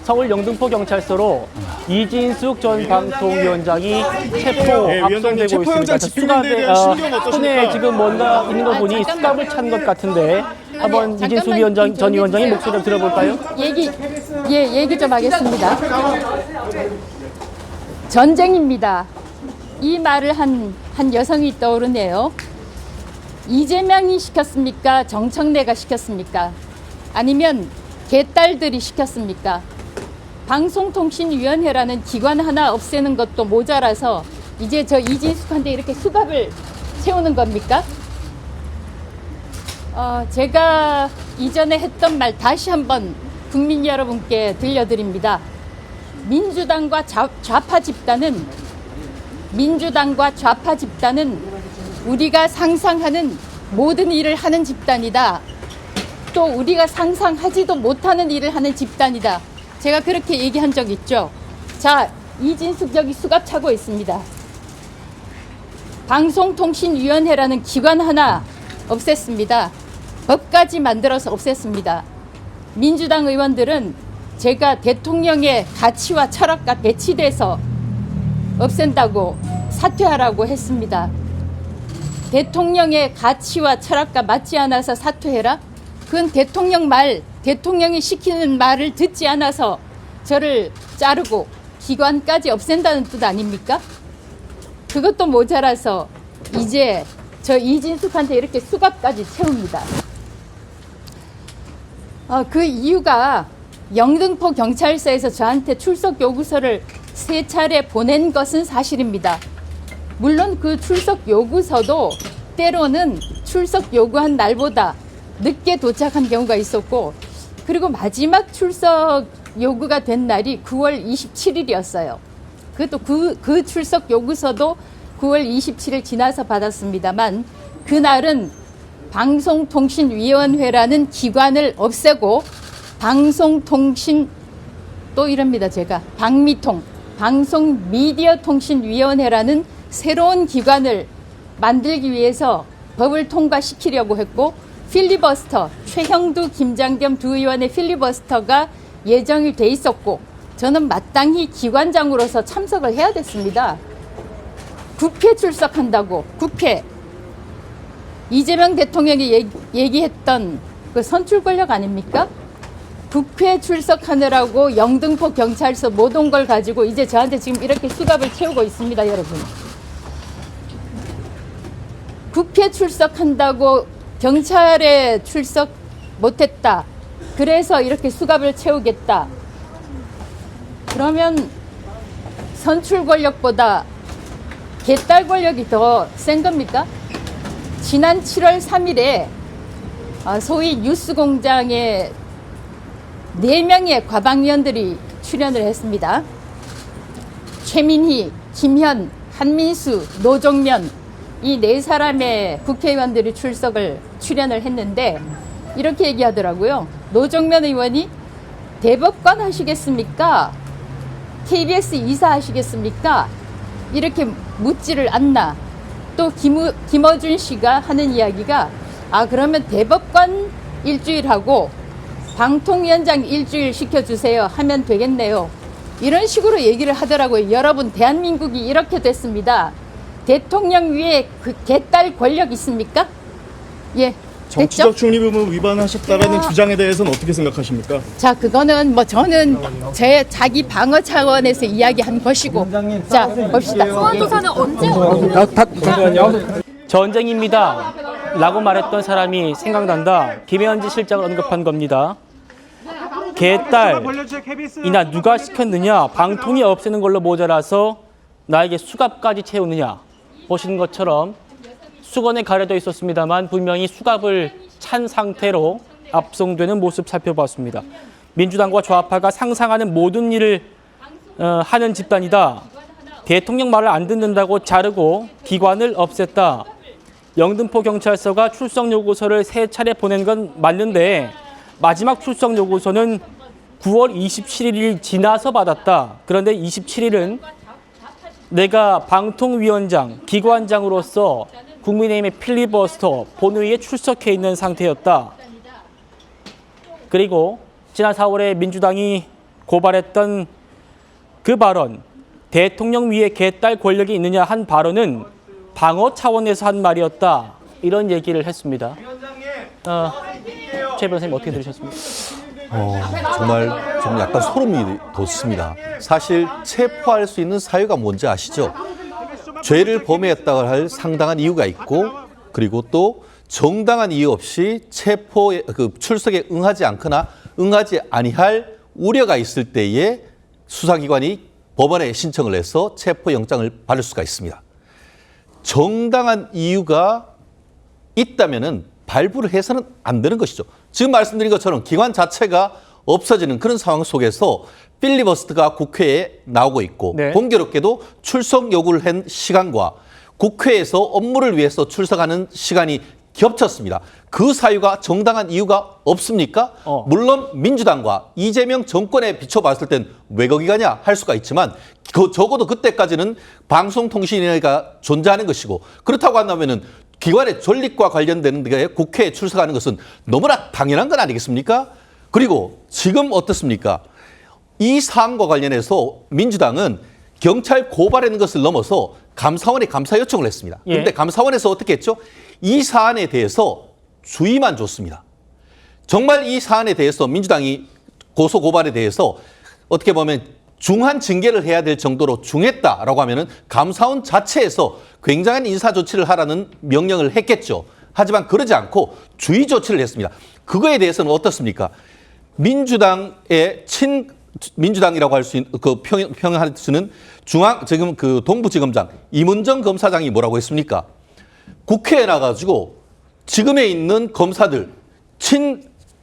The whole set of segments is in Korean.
서울 영등포 경찰서로 이진숙 전 방통위원장이 체포 압송되고 있습니다. 손에 지금 뭔가 있는 거 보니 수갑을 찬 것 같은데 한번 이진숙 전 위원장의 목소리 좀 들어볼까요? 얘기 좀 하겠습니다. 전쟁입니다. 이 말을 한 여성이 떠오르네요. 이재명이 시켰습니까? 정청래가 시켰습니까? 아니면 개딸들이 시켰습니까? 방송통신위원회라는 기관 하나 없애는 것도 모자라서 이제 저 이진숙한테 이렇게 수갑을 채우는 겁니까? 제가 이전에 했던 말 다시 한번 국민 여러분께 들려드립니다. 민주당과 좌파 집단은 우리가 상상하는 모든 일을 하는 집단이다. 또 우리가 상상하지도 못하는 일을 하는 집단이다. 제가 그렇게 얘기한 적 있죠. 자, 이진숙 저기 수갑 차고 있습니다. 방송통신위원회라는 기관 하나 없앴습니다. 법까지 만들어서 없앴습니다. 민주당 의원들은 제가 대통령의 가치와 철학과 배치돼서 없앤다고 사퇴하라고 했습니다. 대통령의 가치와 철학과 맞지 않아서 사퇴해라? 그건 대통령이 시키는 말을 듣지 않아서 저를 자르고 기관까지 없앤다는 뜻 아닙니까? 그것도 모자라서 이제 저 이진숙한테 이렇게 수갑까지 채웁니다. 그 이유가 영등포 경찰서에서 저한테 출석 요구서를 3차례 보낸 것은 사실입니다. 물론 그 출석 요구서도 때로는 출석 요구한 날보다 늦게 도착한 경우가 있었고, 그리고 마지막 출석 요구가 된 날이 9월 27일이었어요. 그것도 그 출석 요구서도 9월 27일 지나서 받았습니다만, 그날은 방송통신위원회라는 기관을 없애고 또 이럽니다. 제가 방송미디어통신위원회라는 새로운 기관을 만들기 위해서 법을 통과시키려고 했고, 필리버스터, 최형두, 김장겸 두 의원의 필리버스터가 예정이 돼 있었고, 저는 마땅히 기관장으로서 참석을 해야 됐습니다. 국회 출석한다고, 국회. 이재명 대통령이 얘기했던 그 선출 권력 아닙니까? 국회 출석하느라고 영등포 경찰서 못 온 걸 가지고 이제 저한테 지금 이렇게 수갑을 채우고 있습니다, 여러분. 국회 출석한다고 경찰에 출석 못했다. 그래서 이렇게 수갑을 채우겠다. 그러면 선출 권력보다 개딸 권력이 더 센 겁니까? 지난 7월 3일에 소위 뉴스공장에 4명의 과방위원들이 출연을 했습니다. 최민희, 김현, 한민수, 노종면 이 4사람의 국회의원들이 출연을 했는데 이렇게 얘기하더라고요. 노종면 의원이 대법관 하시겠습니까? KBS 이사 하시겠습니까? 이렇게 묻지를 않나. 또 김어준 씨가 하는 이야기가 그러면 대법관 일주일하고 방통위원장 일주일 시켜주세요 하면 되겠네요. 이런 식으로 얘기를 하더라고요. 여러분, 대한민국이 이렇게 됐습니다. 대통령 위에 그 개딸 권력 있습니까? 예. 정치적 중립 의무 위반하셨다라는 주장에 대해서는 어떻게 생각하십니까? 자, 그거는 저는 제 자기 방어 차원에서 이야기한 것이고. 자, 봅시다. 소환조사는 언제? 전쟁입니다 라고 말했던 사람이 생각난다. 김현지 실장을 언급한 겁니다. 개딸이나 누가 시켰느냐, 방통위 없애는 걸로 모자라서 나에게 수갑까지 채우느냐. 보시는 것처럼 수건에 가려져 있었습니다만 분명히 수갑을 찬 상태로 압송되는 모습 살펴봤습니다. 민주당과 좌파가 상상하는 모든 일을 하는 집단이다. 대통령 말을 안 듣는다고 자르고 기관을 없앴다. 영등포 경찰서가 출석 요구서를 3차례 보낸 건 맞는데 마지막 출석 요구서는 9월 27일이 지나서 받았다. 그런데 27일은 내가 방통위원장, 기관장으로서 국민의힘의 필리버스터 본회의에 출석해 있는 상태였다. 그리고 지난 4월에 민주당이 고발했던 그 발언, 대통령 위에 개딸 권력이 있느냐 한 발언은 방어 차원에서 한 말이었다. 이런 얘기를 했습니다. 최 변호사님 어떻게 들으셨습니까? 정말 좀 약간 소름이 돋습니다. 사실 체포할 수 있는 사유가 뭔지 아시죠? 죄를 범했다고 할 상당한 이유가 있고, 그리고 또 정당한 이유 없이 체포에 출석에 응하지 않거나 응하지 아니할 우려가 있을 때에 수사기관이 법원에 신청을 해서 체포영장을 받을 수가 있습니다. 정당한 이유가 있다면은 발부를 해서는 안 되는 것이죠. 지금 말씀드린 것처럼 기관 자체가 없어지는 그런 상황 속에서 필리버스터가 국회에 나오고 있고 네. 공교롭게도 출석 요구를 한 시간과 국회에서 업무를 위해서 출석하는 시간이 겹쳤습니다. 그 사유가 정당한 이유가 없습니까? 물론 민주당과 이재명 정권에 비춰봤을 땐 왜 거기 가냐 할 수가 있지만 적어도 그때까지는 방송통신위원회가 존재하는 것이고, 그렇다고 한다면은 기관의 존립과 관련되는 데 국회에 출석하는 것은 너무나 당연한 건 아니겠습니까? 그리고 지금 어떻습니까? 이 사안과 관련해서 민주당은 경찰 고발하는 것을 넘어서 감사원에 감사 요청을 했습니다. 그런데 감사원에서 어떻게 했죠? 이 사안에 대해서 주의만 줬습니다. 정말 이 사안에 대해서 민주당이 고소 고발에 대해서 어떻게 보면 중한 징계를 해야 될 정도로 중했다라고 하면은 감사원 자체에서 굉장한 인사 조치를 하라는 명령을 했겠죠. 하지만 그러지 않고 주의 조치를 했습니다. 그거에 대해서는 어떻습니까? 민주당의 민주당이라고 할 수 있는 평할 수는 지금 동부지검장 임은정 검사장이 뭐라고 했습니까? 국회에 나가지고 지금에 있는 검사들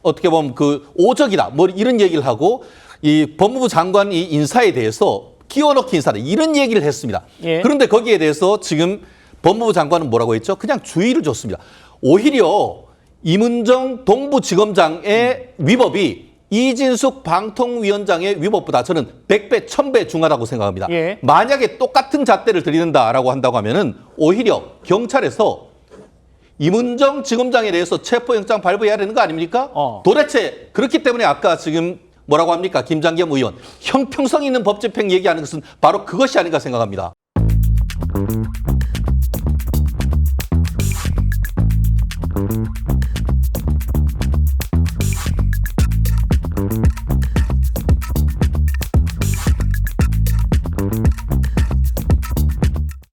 어떻게 보면 오적이다 뭐 이런 얘기를 하고 이 법무부 장관 이 인사에 대해서 끼워넣기 인사다 이런 얘기를 했습니다. 그런데 거기에 대해서 지금 법무부 장관은 뭐라고 했죠? 그냥 주의를 줬습니다. 오히려 임은정 동부지검장의 위법이 이진숙 방통위원장의 위법보다 저는 100배, 1000배 중하다고 생각합니다. 만약에 똑같은 잣대를 들이는다라고 한다고 하면은 오히려 경찰에서 임은정 지검장에 대해서 체포영장 발부해야 되는 거 아닙니까? 도대체 그렇기 때문에 아까 지금 뭐라고 합니까? 김장겸 의원. 형평성 있는 법 집행 얘기하는 것은 바로 그것이 아닌가 생각합니다.